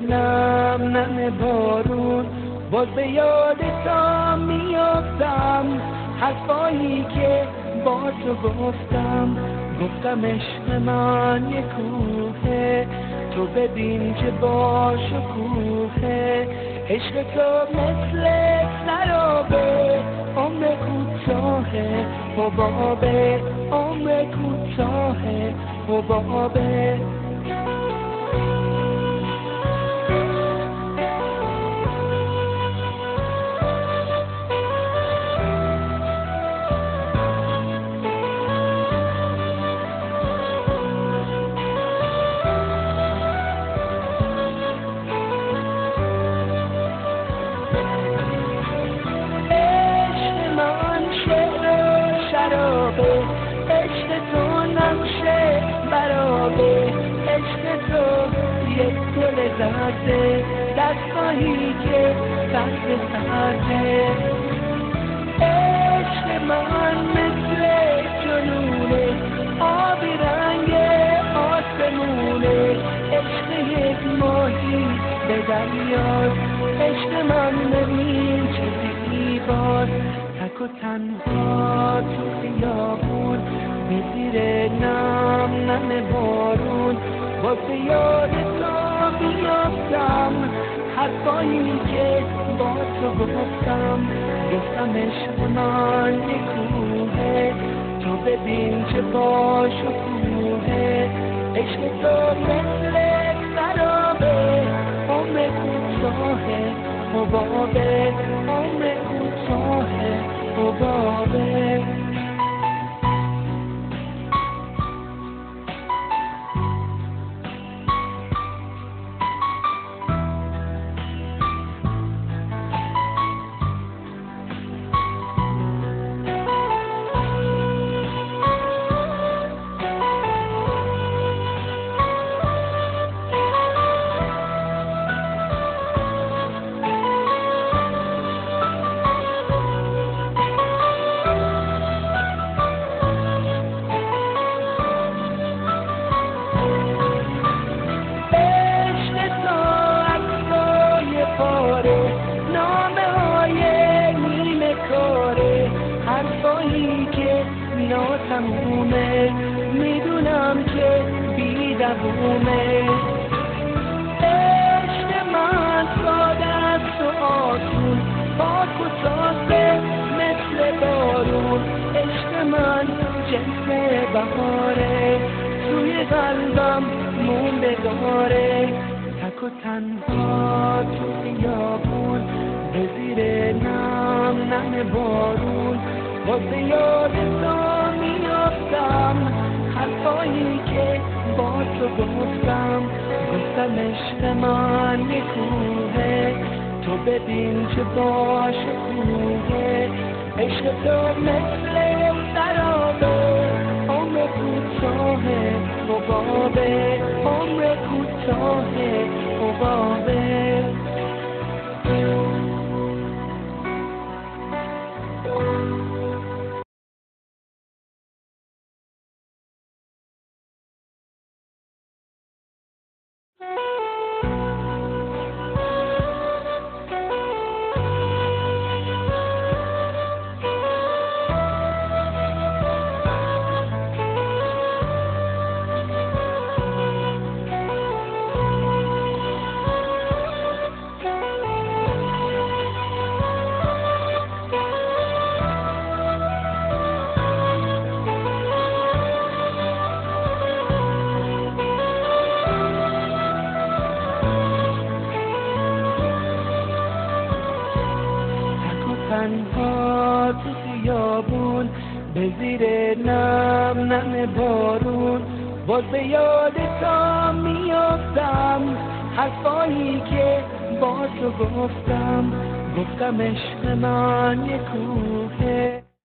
نم نم بارون باز به یادتم میافتم، حرفایی که با تو گفتم عشق من یه کوهه، تو ببین که با شکوهه، عشق تو مثل سرابه، عمر کوتاهه حبابه، عمر کوتاهه حبابه. عشق تو نقشه برابه، عشق تو یک گل زرده، دستایی که سرد سرده. عشق من مثل جنونه، آبی رنگ آسمونه، عشق یک ماهی به دریاست، عشق من ببین چه زیباست، تک و تنها تو خیابون به زیر نم نم بارون باز به یاد تو میافتم، حرفایی که با تو گفتم عشق من یه کوهه، تو ببین چه با شکوهه، عشق تو مثل سرابه، عمر کوتاهه حبابه، عمر کوتاهه حبابه. ناتمومه میدونم که بی دوومه، عشق من ساده است و آسون، پاک و صافه مثل بارون، عشق من جنس بهاره، توی قلبم موندگاره، تک و تنها تو خیابون به زیر نم نم بارون باز به یاد تو میافتم، حرفایی که با تو گفتم عشق من یه کوهه، تو ببین چه با شکوهه، عشق تو مثل سرابه، عمر کوتاهه حبابه، عمر کوتاهه حبابه. تنها تو خیابون به زیر نم نم بارون باز به یاد تو میافتم، حرفایی که با تو گفتم عشق من یه کوهه.